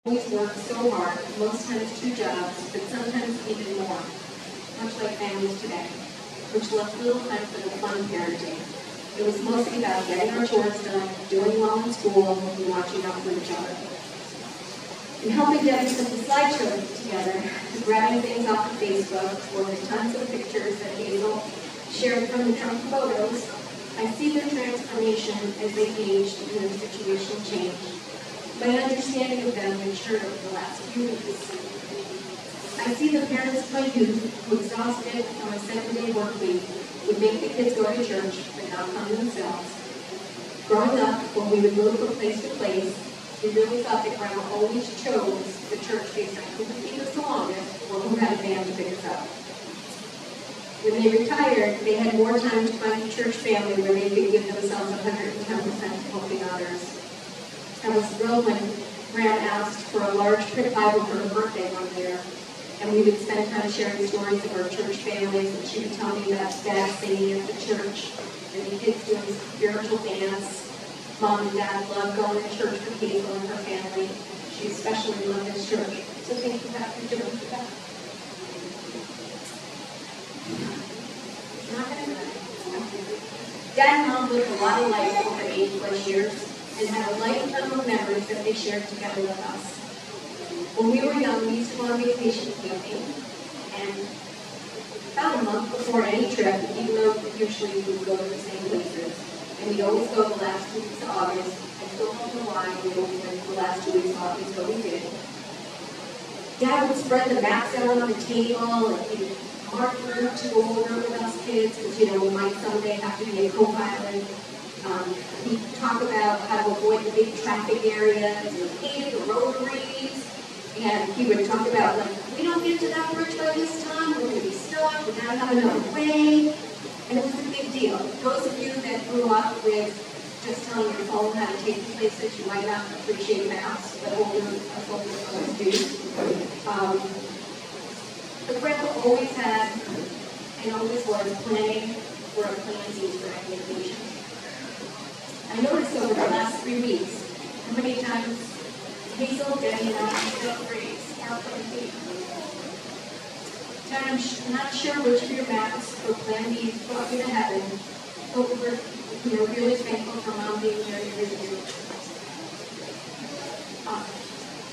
always worked so hard, most times 2 jobs, but sometimes even more, much like families today, which left little time for the fun parenting. It was mostly about getting our chores done, doing well in school, and watching out for each other. And helping Debbie put the slideshow together, grabbing things off of Facebook, or the tons of pictures that Hazel shared from the Trump photos, I see their transformation as they aged and their situation changed. My understanding of them matured over the last few weeks. I see the parents of my youth who, exhausted from a 7-day work week, would make the kids go to church but not come themselves. Growing up, when we would move from place to place, we really thought that Grandma always chose the church based on who would keep us the longest or who had a van to pick us up. When they retired, they had more time to find a church family where they could give themselves 110% to helping others. I was thrilled when Graham asked for a large print Bible for her birthday one year, and we would spend time sharing stories of our church families, and she would tell me about Dad singing at the church, and the kids doing spiritual dance. Mom and Dad loved going to church with Hazel and her family. She especially loved this church. So thank you, Pastor Jody, for that. Dad and Mom lived a lot of life over 80+ years and had a lifetime of memories that they shared together with us. When we were young, we used to go on vacation camping, and about a month before any trip, even though usually we would go to the same places, and we'd always go the last 2 weeks of August. I still don't know why we always went the last 2 weeks of August, but we did. Dad would spread the maps out on the table, and he'd mark the route to go over with us kids, because, we might someday have to be a co-pilot. He'd talk about how to avoid the big traffic areas, and hated the rotaries, and he would talk about, we don't get to that bridge by this time, we're going to be stuck, we're going to have another way. And it was a big deal. Those of you that grew up with just telling your phone how to take you places, you might not appreciate maps, but older folks do. But Grandpa always had, and always was, planning for a plan Z for any occasion. I noticed over the last 3 weeks how many times Hazel, Debbie, and I still phrase our plan B. Dad, I'm not sure which of your maps or plan B's brought you to heaven, but we're really thankful for Mom being here to visit you.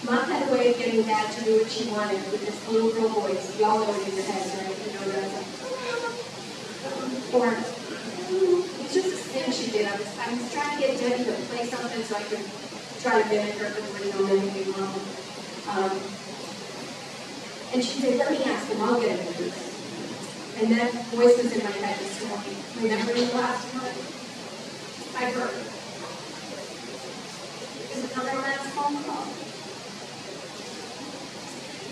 Mom had a way of getting Dad to do what she wanted with this little girl voice. Y'all know it in your heads, right? You know that. Or it's just a thing she did. I was trying to get Debbie to play something so I could try to mimic her, but there was no mimicking wrong. And she said, let me ask him, I'll get him to do this. And that voice was in my head this morning. Remember the last time I heard it? It was on our last phone call.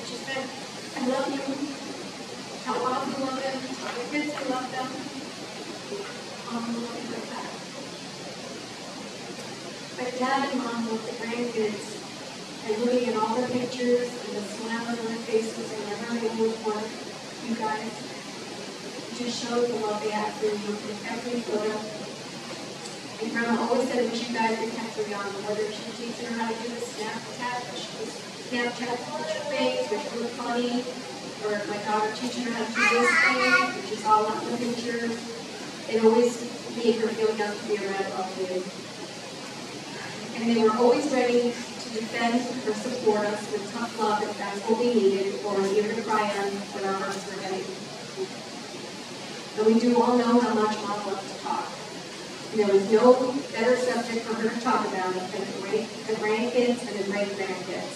She said, I love you. How often you love them. How your kids you love them. Love you like that. But Dad and Mom love the grandkids. And looking at all the pictures and the smile on their faces and never able to work, you guys just showed the love they had for you in every photo. And Grandma always said it was you guys that kept her young, whether she was teaching her how to do the Snapchat, or she was Snapchat picture face, which looked funny, or my daughter teaching her how to do this thing, which is all up in the pictures. It always made her feel young to be around all kids. And they were always ready to defend or support us with tough love if that's what we needed, or an ear to cry on when our hearts were heavy. And we do all know how much Mom loved to talk. And there was no better subject for her to talk about than the grandkids and the great-grandkids.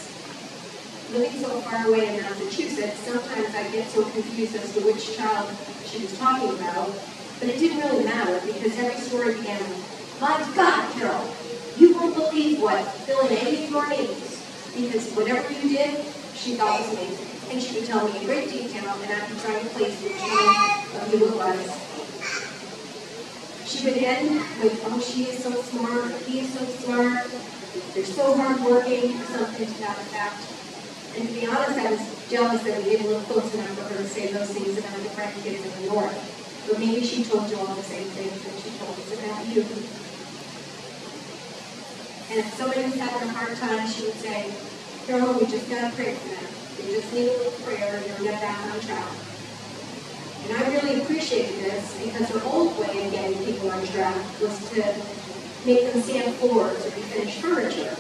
Living so far away in Massachusetts, sometimes I get so confused as to which child she was talking about, but it didn't really matter because every story began with, my God, Carol, you won't believe what Bill and any of your names, because whatever you did, she thought was amazing. And she would tell me in great detail, and I'd be trying to place which one of you it was. She would end with, oh, she is so smart, he is so smart, they're so hardworking, or something to that effect. And to be honest, I was jealous that we didn't live close enough for her to say those things about the grandkids in the north. But maybe she told you all the same things that she told us about you. And if somebody was having a hard time, she would say, Carolyn, we just got to pray for them. They just need a little prayer and they'll get back on track. And I really appreciated this because her old way of getting people on track was to make them sand floors or refinish furniture.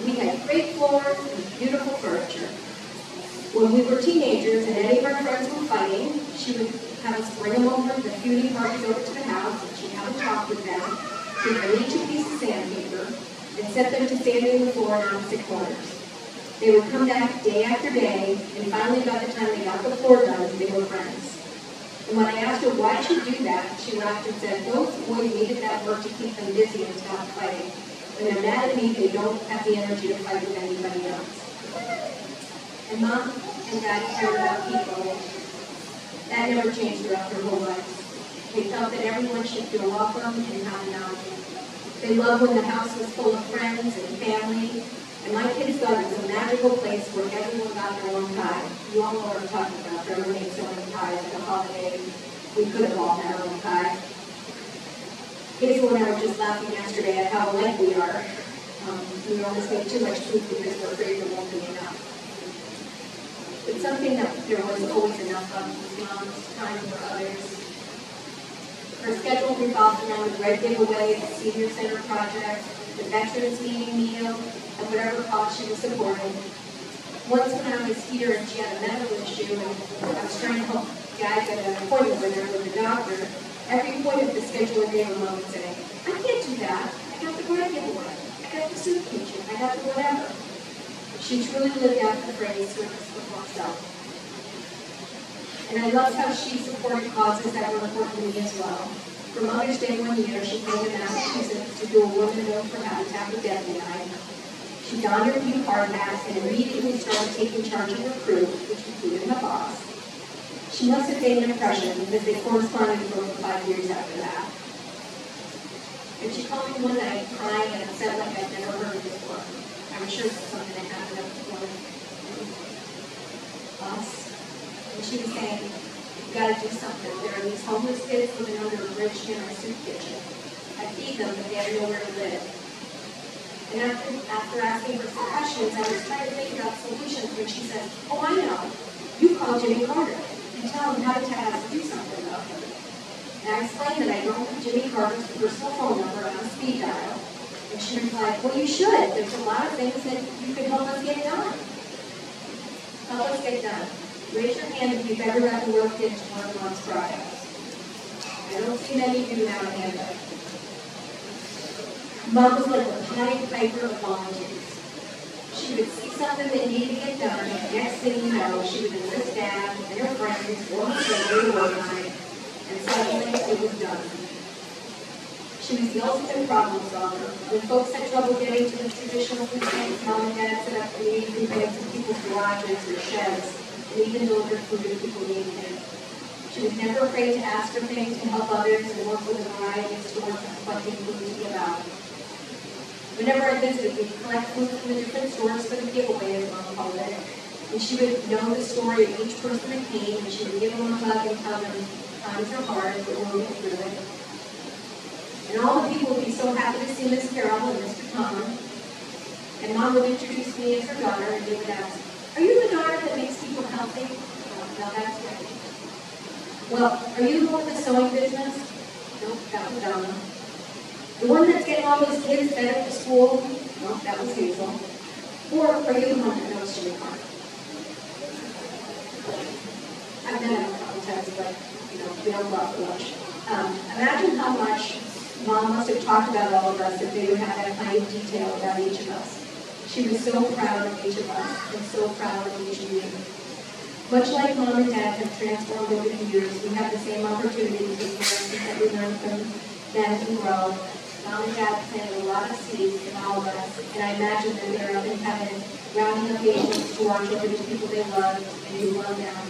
We had great floors and beautiful furniture. When we were teenagers and any of our friends were fighting, she would have us bring them over to the beauty parties over to the house, and she'd have a talk with them, give them each a piece of sandpaper, and set them to sanding the floor in opposite corners. They would come back day after day, and finally by the time they got the floor done, they were friends. And when I asked her why she'd do that, she laughed and said, those boys needed that work to keep them busy and stop fighting. When they're mad at me, they don't have the energy to fight with anybody else. And Mom and Dad cared about people. That never changed throughout their whole life. They felt that everyone should feel welcome and have an outing. They loved when the house was full of friends and family. And my kids thought it was a magical place where everyone got their own pie. You all know what I'm talking about. Everyone ate so many pies at the holiday. We could have all had our own pie. Hazel and I were just laughing yesterday at how alike we are. We almost make too much food because we're afraid there won't be enough. But something that there was always enough of was Mom's time for others. Her schedule revolved around the bread giveaway, the senior center project, the veterans meeting meal, and whatever cause she was supporting. Once when I was here and she had a medical issue and I was trying to help Dad get an appointment with her with the doctor, every point of the schedule gave a Mom would say, I can't do that. I got the bread giveaway. I got the soup kitchen. I got the whatever. She truly lived out the phrase, service before self. And I loved how she supported causes that were important to me as well. For Mother's Day one year, she came to Massachusetts to do a woman known for Habitat for Death night. She donned her blue hard hat and immediately started taking charge of her crew, which included her boss. She must have made an impression because they corresponded for over 5 years after that. And she called me one night crying and upset like I'd never heard before. I'm sure it's something that happened up before us. And she was saying, you've got to do something. There are these homeless kids living under a bridge near our soup kitchen. I feed them, but they have nowhere to live. And after asking her some questions, I was trying to think about solutions when she said, oh, I know. You call Jimmy Carter and tell him Habitat has to do something about him. And I explained that I don't have Jimmy Carter's personal phone number on a speed dial. And she replied, well, you should. There's a lot of things that you could help us get done. Help us get done. Raise your hand if you've ever had to work into one of Mom's projects. I don't see many of you without a hand up. Mom was like a Pied Piper of volunteers. She would see something that needed to get done, and the next thing you know, she would enlist Dad and her friends, work together to work on it, and suddenly it was done. She was the ultimate problem solver. When folks had trouble getting to the traditional food banks, Mom and Dad set up community food banks in people's garages or sheds, and even delivered food if people needed it. She was never afraid to ask for things to help others and work with a variety of stores collecting food to give out. Whenever I visited, we'd collect food from the different stores for the giveaway, as Mom called it. And she would know the story of each person that came, and she would give them a hug and tell them times are hard, but we'll get through it. And all the people would be so happy to see Miss Carol and Mr. Tom. And Mom would introduce me as her daughter, and they would ask, are you the daughter that makes people healthy? No, that's right. Well, are you the one with the sewing business? Nope, that was Donna. The one that's getting all those kids fed up to school? Nope, that was Hazel. Or are you the one that knows Jimmy Carter? I've met him a couple times, but we don't love much. Imagine how much Mom must have talked about all of us if they would have that kind of detail about each of us. She was so proud of each of us and so proud of each of you. Much like Mom and Dad have transformed over the years, we have the same opportunities as parents that we learn from them and grow. Mom and Dad planted a lot of seeds in all of us, and I imagine that they're up in heaven, rounding up angels to watch over the people they love and who love them.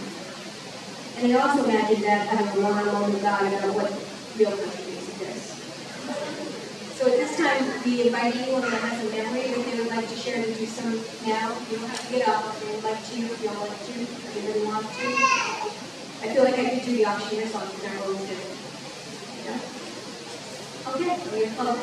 And I also imagine Dad having a one-on-one with God about what real country music is. So at this time, we invite anyone that has a memory that they would like to share to do so now. You don't have to get up if you would like to, if you don't like to, if you really want to. I feel like I could do the officiating song because I always do. Yeah? Okay, we're going to close.